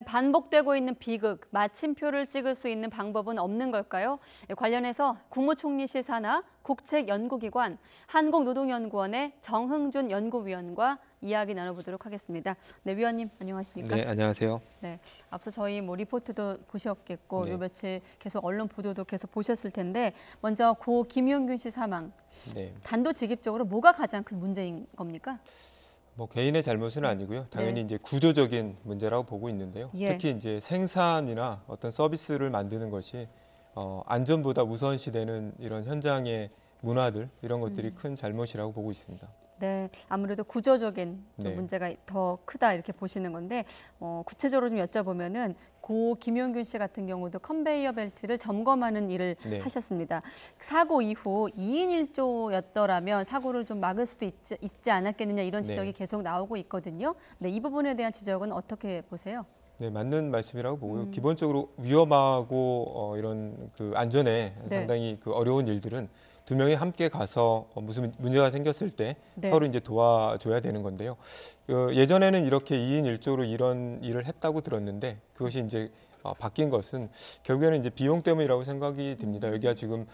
반복되고 있는 비극, 마침표를 찍을 수 있는 방법은 없는 걸까요? 관련해서 국무총리실 산하 국책연구기관 한국노동연구원의 정흥준 연구위원과 이야기 나눠보도록 하겠습니다. 네, 위원님 안녕하십니까? 네, 안녕하세요. 네, 앞서 저희 리포트도 보셨겠고 네. 요 며칠 계속 언론 보도도 계속 보셨을 텐데 먼저 고 김용균 씨 사망, 네. 단도직입적으로 뭐가 가장 큰 문제인 겁니까? 뭐 개인의 잘못은 아니고요. 당연히 네. 이제 구조적인 문제라고 보고 있는데요. 예. 특히 이제 생산이나 어떤 서비스를 만드는 것이 안전보다 우선시되는 이런 현장의 문화들 이런 것들이 큰 잘못이라고 보고 있습니다. 네, 아무래도 구조적인 좀 네. 문제가 더 크다 이렇게 보시는 건데 구체적으로 좀 여쭤보면은 고 김용균 씨 같은 경우도 컨베이어 벨트를 점검하는 일을 네. 하셨습니다. 사고 이후 2인 1조였더라면 사고를 좀 막을 수도 있지 않았겠느냐 이런 지적이 네. 계속 나오고 있거든요. 네, 이 부분에 대한 지적은 어떻게 보세요? 네, 맞는 말씀이라고 보고요. 기본적으로 위험하고 이런 그 안전에 네. 상당히 그 어려운 일들은 두 명이 함께 가서 무슨 문제가 생겼을 때 네. 서로 이제 도와줘야 되는 건데요. 예전에는 이렇게 2인 1조로 이런 일을 했다고 들었는데 그것이 이제 바뀐 것은 결국에는 이제 비용 때문이라고 생각이 듭니다. 여기가 지금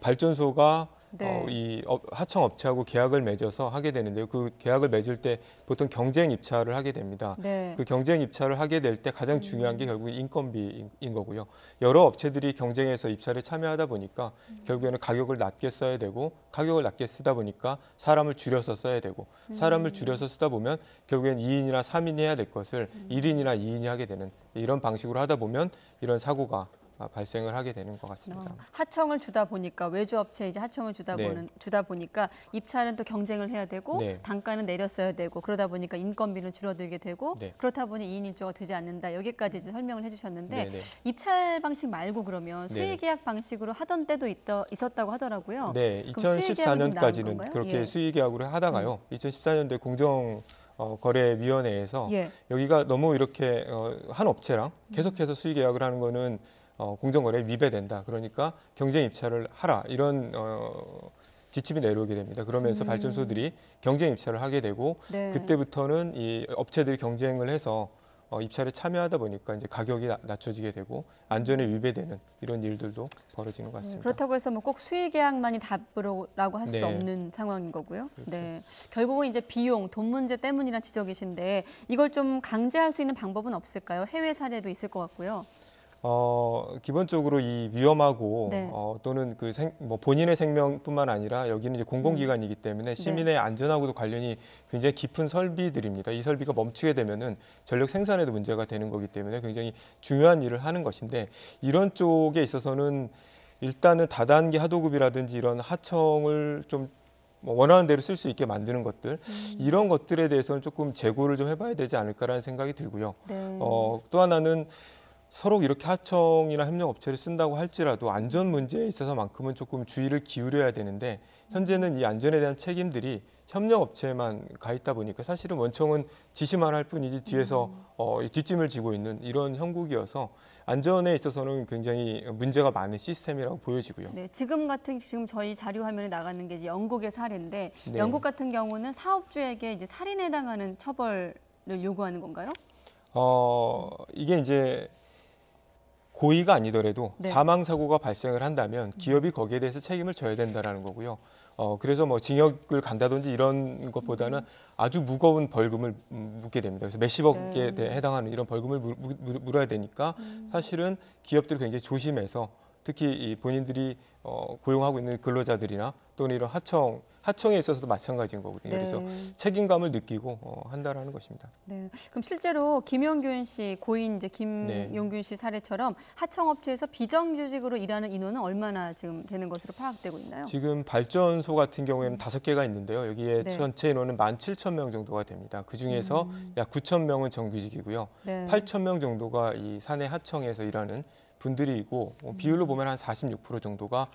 발전소가 네. 이 하청 업체하고 계약을 맺어서 하게 되는데요. 그 계약을 맺을 때 보통 경쟁 입찰을 하게 됩니다. 네. 그 경쟁 입찰을 하게 될 때 가장 중요한 게 결국 인건비인 거고요. 여러 업체들이 경쟁해서 입찰에 참여하다 보니까 결국에는 가격을 낮게 써야 되고 가격을 낮게 쓰다 보니까 사람을 줄여서 써야 되고 사람을 줄여서 쓰다 보면 결국엔 2인이나 3인이 해야 될 것을 1인이나 2인이 하게 되는 이런 방식으로 하다 보면 이런 사고가 발생을 하게 되는 것 같습니다. 하청을 주다 보니까 외주업체 이제 하청을 네. 주다 보니까 입찰은 또 경쟁을 해야 되고 네. 단가는 내렸어야 되고 그러다 보니까 인건비는 줄어들게 되고 네. 그렇다 보니 2인 1조가 되지 않는다. 여기까지 이제 설명을 해주셨는데 네, 네. 입찰 방식 말고 그러면 네. 수의계약 방식으로 하던 때도 있었다고 하더라고요. 네, 그럼 수의계약이 좀 나은 2014년까지는 건가요? 그렇게 예. 수의계약으로 하다가요. 2014년도에 공정거래위원회에서 예. 여기가 너무 이렇게 한 업체랑 계속해서 수의계약을 하는 거는 공정거래에 위배된다. 그러니까 경쟁 입찰을 하라. 이런 지침이 내려오게 됩니다. 그러면서 발전소들이 경쟁 입찰을 하게 되고 네. 그때부터는 이 업체들이 경쟁을 해서 입찰에 참여하다 보니까 이제 가격이 낮춰지게 되고 안전에 위배되는 이런 일들도 벌어지는 것 같습니다. 그렇다고 해서 뭐 꼭 수의계약만이 답이라고 할 수도 네. 없는 상황인 거고요. 그렇죠. 네, 결국은 이제 비용, 돈 문제 때문이란 지적이신데 이걸 좀 강제할 수 있는 방법은 없을까요? 해외 사례도 있을 것 같고요. 기본적으로 이 위험하고 네. 또는 뭐 본인의 생명뿐만 아니라 여기는 이제 공공기관이기 때문에 시민의 안전하고도 관련이 굉장히 깊은 설비들입니다. 이 설비가 멈추게 되면은 전력 생산에도 문제가 되는 거기 때문에 굉장히 중요한 일을 하는 것인데 이런 쪽에 있어서는 일단은 다단계 하도급이라든지 이런 하청을 좀 원하는 대로 쓸 수 있게 만드는 것들 이런 것들에 대해서는 조금 재고를 좀 해봐야 되지 않을까라는 생각이 들고요. 네. 또 하나는 서로 이렇게 하청이나 협력업체를 쓴다고 할지라도 안전 문제에 있어서만큼은 조금 주의를 기울여야 되는데 현재는 이 안전에 대한 책임들이 협력업체에만 가 있다 보니까 사실은 원청은 지시만 할 뿐이지 뒤에서 뒷짐을 지고 있는 이런 형국이어서 안전에 있어서는 굉장히 문제가 많은 시스템이라고 보여지고요. 네, 지금 저희 자료 화면에 나가는 게 이제 영국의 사례인데 네. 영국 같은 경우는 사업주에게 이제 살인에 해당하는 처벌을 요구하는 건가요? 이게 이제 고의가 아니더라도 네. 사망 사고가 발생을 한다면 기업이 거기에 대해서 책임을 져야 된다라는 거고요. 그래서 뭐 징역을 간다든지 이런 것보다는 아주 무거운 벌금을 묻게 됩니다. 그래서 몇십억에 해당하는 이런 벌금을 물어야 되니까 사실은 기업들이 굉장히 조심해서 특히 이 본인들이 고용하고 있는 근로자들이나 또는 이런 하청에 있어서도 마찬가지인 거거든요. 네. 그래서 책임감을 느끼고 한다라는 것입니다. 네, 그럼 실제로 김용균 씨 고인 이제 김용균 씨 사례처럼 하청업체에서 비정규직으로 일하는 인원은 얼마나 지금 되는 것으로 파악되고 있나요? 지금 발전소 같은 경우에는 5개가 있는데요. 여기에 네. 전체 인원은 17,000명 정도가 됩니다. 그중에서 약 9,000명은 정규직이고요. 네. 8,000명 정도가 이 사내 하청에서 일하는 분들이고 비율로 보면 한 46% 정도가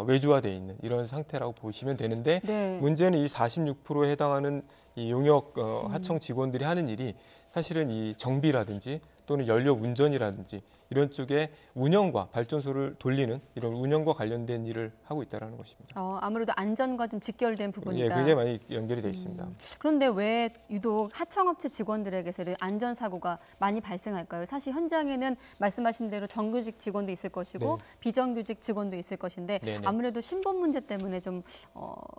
외주화되어 있는 이런 상태라고 보시면 되는데 네. 문제는 이 46%에 해당하는 이 용역 하청 직원들이 하는 일이 사실은 이 정비라든지 또는 연료 운전이라든지 이런 쪽에 운영과 발전소를 돌리는 이런 운영과 관련된 일을 하고 있다는 것입니다. 아무래도 안전과 좀 직결된 예, 부분이다. 굉장히 많이 연결이 되어 있습니다. 그런데 왜 유독 하청업체 직원들에게서 이런 안전사고가 많이 발생할까요? 사실 현장에는 말씀하신 대로 정규직 직원도 있을 것이고 네. 비정규직 직원도 있을 것인데 네네. 아무래도 신분 문제 때문에 좀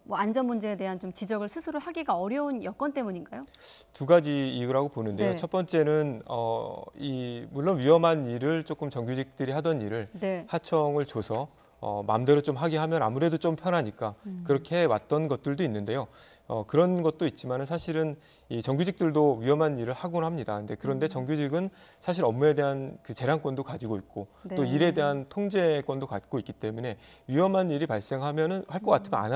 뭐 안전 문제에 대한 좀 지적을 스스로 하기가 어려운 여건 때문인가요? 두 가지 이유라고 보는데요. 네. 첫 번째는 물론 위험한 일을 조금 정규직들이 하던 일을 네. 하청을 줘서 마음대로 좀 하게 하면 아무래도 좀 편하니까 그렇게 해왔던 것들도 있는데요. 그런 것도 있지만은 사실은 이 정규직들도 위험한 일을 하곤 합니다. 그런데 정규직은 사실 업무에 대한 그 재량권도 가지고 있고 또 네. 일에 대한 통제권도 갖고 있기 때문에 위험한 일이 발생하면은 할 것 같으면 안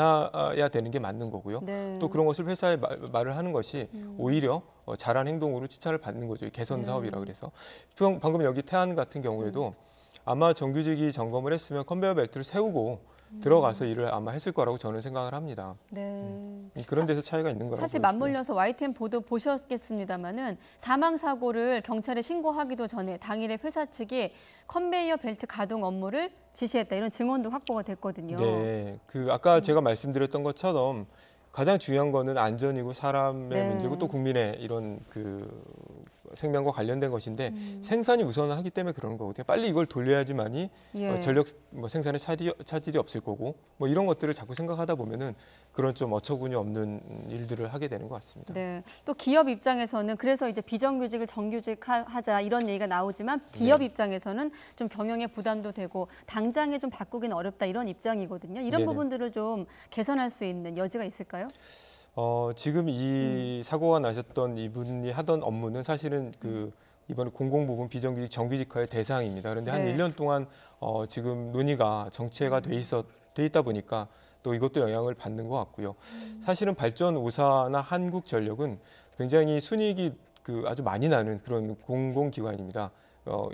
해야 되는 게 맞는 거고요. 네. 또 그런 것을 회사에 말을 하는 것이 오히려 잘한 행동으로 칭찬을 받는 거죠. 개선 네. 사업이라 그래서. 방금 여기 태안 같은 경우에도 아마 정규직이 점검을 했으면 컨베이어 벨트를 세우고 들어가서 일을 아마 했을 거라고 저는 생각을 합니다. 네. 그런 데서 차이가 있는 거라고 사실 보여지고요. 맞물려서 YTN 보도 보셨겠습니다마는 사망 사고를 경찰에 신고하기도 전에 당일에 회사 측이 컨베이어 벨트 가동 업무를 지시했다 이런 증언도 확보가 됐거든요. 네, 아까 제가 말씀드렸던 것처럼 가장 중요한 거는 안전이고 사람의 네. 문제고 또 국민의 이런 생명과 관련된 것인데 생산이 우선하기 때문에 그러는 거거든요. 빨리 이걸 돌려야지만이 예. 전력 생산에 차질이 없을 거고 뭐 이런 것들을 자꾸 생각하다 보면은 그런 좀 어처구니 없는 일들을 하게 되는 것 같습니다. 네. 또 기업 입장에서는 그래서 이제 비정규직을 정규직 하자 이런 얘기가 나오지만 기업 네. 입장에서는 좀 경영에 부담도 되고 당장에 좀 바꾸기는 어렵다 이런 입장이거든요. 이런 네네. 부분들을 좀 개선할 수 있는 여지가 있을까요? 지금 이 사고가 나셨던 이분이 하던 업무는 사실은 이번 공공부문 비정규직 정규직화의 대상입니다. 그런데 한 네. 1년 동안 지금 논의가 정체가 돼 있다 보니까 또 이것도 영향을 받는 것 같고요. 사실은 발전 5사나 한국전력은 굉장히 순이익이 아주 많이 나는 그런 공공기관입니다.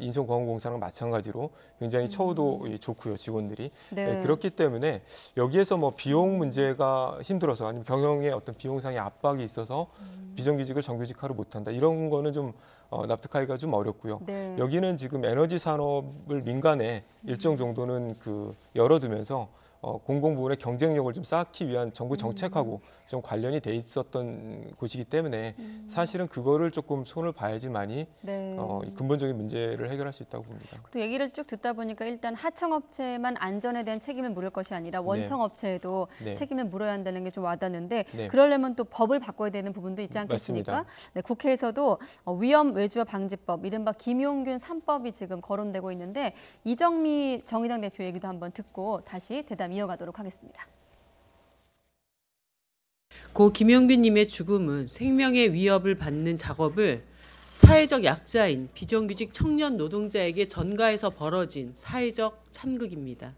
인천공항공사랑 마찬가지로 굉장히 처우도 좋고요, 직원들이. 네. 그렇기 때문에 여기에서 뭐 비용 문제가 힘들어서 아니면 경영에 어떤 비용상의 압박이 있어서 비정규직을 정규직화를 못한다. 이런 거는 좀 납득하기가 좀 어렵고요. 네. 여기는 지금 에너지 산업을 민간에 일정 정도는 열어두면서 공공부문의 경쟁력을 좀 쌓기 위한 정부 정책하고 좀 관련이 돼 있었던 곳이기 때문에 사실은 그거를 조금 손을 봐야지만이 네. 이 근본적인 문제를 해결할 수 있다고 봅니다. 또 얘기를 쭉 듣다 보니까 일단 하청업체만 안전에 대한 책임을 물을 것이 아니라 원청업체에도 네. 책임을 물어야 한다는 게 좀 와닿는데 네. 그러려면 또 법을 바꿔야 되는 부분도 있지 않겠습니까? 맞습니다. 네, 국회에서도 위험 외주화 방지법, 이른바 김용균 3법이 지금 거론되고 있는데 이정미 정의당 대표 얘기도 한번 듣고 다시 대담 이어가도록 하겠습니다. 고 김용균님의 죽음은 생명의 위협을 받는 작업을 사회적 약자인 비정규직 청년 노동자에게 전가해서 벌어진 사회적 참극입니다.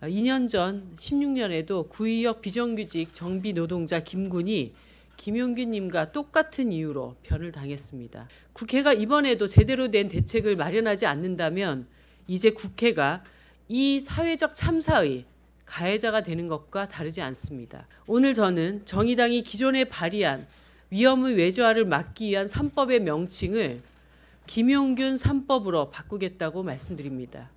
2년 전 16년에도 구의역 비정규직 정비 노동자 김군이 김용균님과 똑같은 이유로 변을 당했습니다. 국회가 이번에도 제대로 된 대책을 마련하지 않는다면 이제 국회가 이 사회적 참사의 가해자가 되는 것과 다르지 않습니다. 오늘 저는 정의당이 기존에 발의한 위험의 외주화를 막기 위한 3법의 명칭을 김용균 3법으로 바꾸겠다고 말씀드립니다.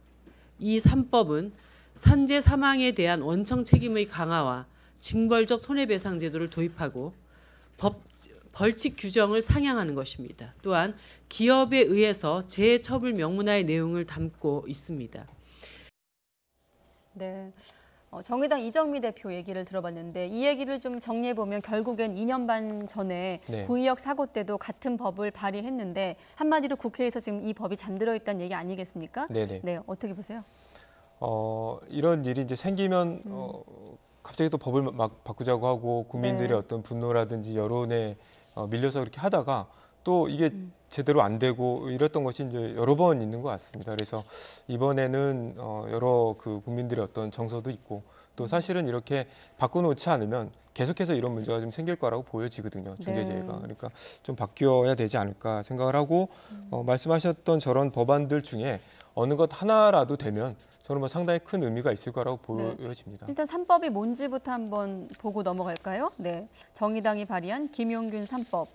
이 3법은 산재 사망에 대한 원청 책임의 강화와 징벌적 손해배상 제도를 도입하고 벌칙 규정을 상향하는 것입니다. 또한 기업에 의해서 재해처벌 명문화의 내용을 담고 있습니다. 네. 정의당 이정미 대표 얘기를 들어봤는데 이 얘기를 좀 정리해보면 결국엔 2년 반 전에 네. 구의역 사고 때도 같은 법을 발의했는데 한마디로 국회에서 지금 이 법이 잠들어 있다는 얘기 아니겠습니까? 네네. 네, 어떻게 보세요? 이런 일이 이제 생기면 갑자기 또 법을 막 바꾸자고 하고 국민들의 네. 어떤 분노라든지 여론에 밀려서 그렇게 하다가 또 이게 제대로 안 되고 이랬던 것이 이제 여러 번 있는 것 같습니다. 그래서 이번에는 여러 국민들의 어떤 정서도 있고 또 사실은 이렇게 바꿔놓지 않으면 계속해서 이런 문제가 좀 생길 거라고 보여지거든요. 중대재해가. 네. 그러니까 좀 바뀌어야 되지 않을까 생각을 하고 말씀하셨던 저런 법안들 중에 어느 것 하나라도 되면 저는 뭐 상당히 큰 의미가 있을 거라고 보여집니다. 일단 3법이 뭔지부터 한번 보고 넘어갈까요? 네, 정의당이 발의한 김용균 3법.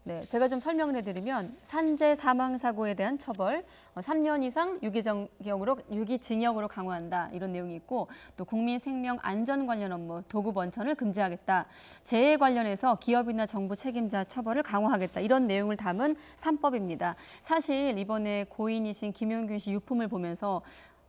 네, 제가 좀 설명을 해드리면 산재 사망 사고에 대한 처벌 3년 이상 유기징역으로 강화한다 이런 내용이 있고 또 국민 생명 안전 관련 업무 도구 번천을 금지하겠다. 재해 관련해서 기업이나 정부 책임자 처벌을 강화하겠다 이런 내용을 담은 3법입니다. 사실 이번에 고인이신 김용균 씨 유품을 보면서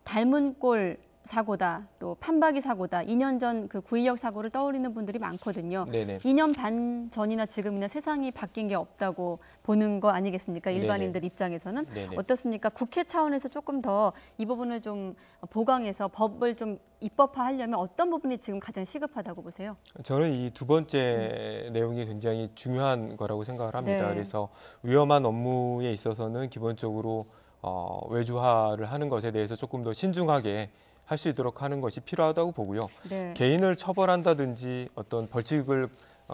닮은 꼴 사고다, 또 판박이 사고다, 2년 전 그 구의역 사고를 떠올리는 분들이 많거든요. 네네. 2년 반 전이나 지금이나 세상이 바뀐 게 없다고 보는 거 아니겠습니까? 일반인들 네네. 입장에서는. 네네. 어떻습니까? 국회 차원에서 조금 더 이 부분을 좀 보강해서 법을 좀 입법화하려면 어떤 부분이 지금 가장 시급하다고 보세요? 저는 이 두 번째 내용이 굉장히 중요한 거라고 생각을 합니다. 네. 그래서 위험한 업무에 있어서는 기본적으로 외주화를 하는 것에 대해서 조금 더 신중하게 할 수 있도록 하는 것이 필요하다고 보고요. 네. 개인을 처벌한다든지 어떤 벌칙을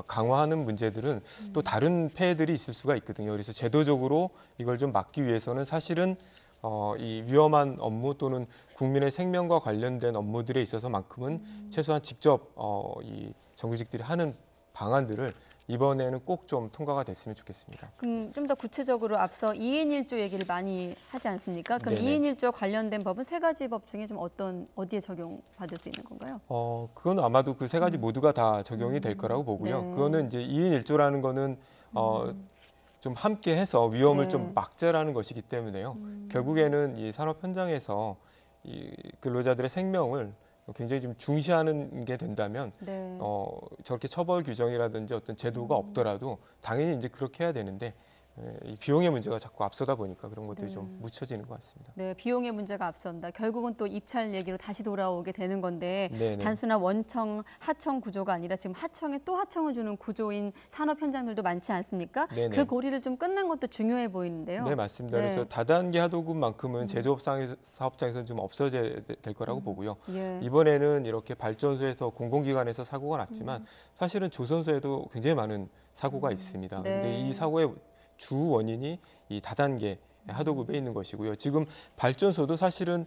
강화하는 문제들은 또 다른 폐해들이 있을 수가 있거든요. 그래서 제도적으로 이걸 좀 막기 위해서는 사실은 이 위험한 업무 또는 국민의 생명과 관련된 업무들에 있어서만큼은 최소한 직접 이 정규직들이 하는 방안들을 이번에는 꼭 좀 통과가 됐으면 좋겠습니다. 그럼 좀 더 구체적으로 앞서 2인 1조 얘기를 많이 하지 않습니까? 그럼 네네. 2인 1조 관련된 법은 세 가지 법 중에 좀 어디에 적용받을 수 있는 건가요? 그건 아마도 그 세 가지 모두가 다 적용이 될 거라고 보고요. 네. 그거는 이제 2인 1조라는 거는 좀 함께 해서 위험을 네. 좀 막자라는 것이기 때문에요. 결국에는 이 산업 현장에서 이 근로자들의 생명을 굉장히 좀 중시하는 게 된다면 네. 저렇게 처벌 규정이라든지 어떤 제도가 없더라도 당연히 이제 그렇게 해야 되는데 이 비용의 문제가 자꾸 앞서다 보니까 그런 것들이 네. 좀 묻혀지는 것 같습니다. 네, 비용의 문제가 앞선다. 결국은 또 입찰 얘기로 다시 돌아오게 되는 건데 네네. 단순한 원청, 하청 구조가 아니라 지금 하청에 또 하청을 주는 구조인 산업 현장들도 많지 않습니까? 네네. 그 고리를 좀 끊는 것도 중요해 보이는데요. 네, 맞습니다. 네. 그래서 다단계 하도급만큼은 제조업 사업장에서는 좀 없어져야 될 거라고 보고요. 예. 이번에는 이렇게 발전소에서 공공기관에서 사고가 났지만 사실은 조선소에도 굉장히 많은 사고가 있습니다. 네. 근데 이 사고의 주 원인이 이 다단계 하도급에 있는 것이고요. 지금 발전소도 사실은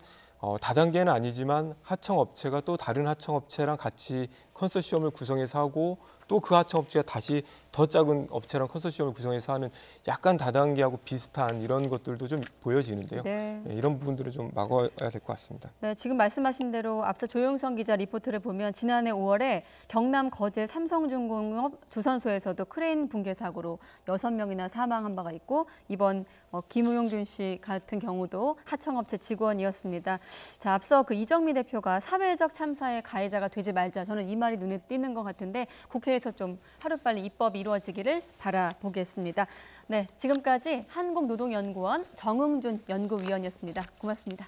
다단계는 아니지만 하청업체가 또 다른 하청업체랑 같이 컨소시엄을 구성해서 하고 또 그 하청업체가 다시 더 작은 업체랑 컨소시엄을 구성해서 하는 약간 다단계하고 비슷한 이런 것들도 좀 보여지는데요. 네. 이런 부분들을 좀 막아야 될 것 같습니다. 네, 지금 말씀하신 대로 앞서 조영선 기자 리포트를 보면 지난해 5월에 경남 거제 삼성중공업 조선소에서도 크레인 붕괴 사고로 6명이나 사망한 바가 있고 이번 김용균 씨 같은 경우도 하청업체 직원이었습니다. 자, 앞서 그 이정미 대표가 사회적 참사의 가해자가 되지 말자 저는 이 말이 눈에 띄는 것 같은데 국회에서 좀 하루빨리 입법이 이루어지기를 바라보겠습니다. 네, 지금까지 한국노동연구원 정흥준 연구위원이었습니다. 고맙습니다.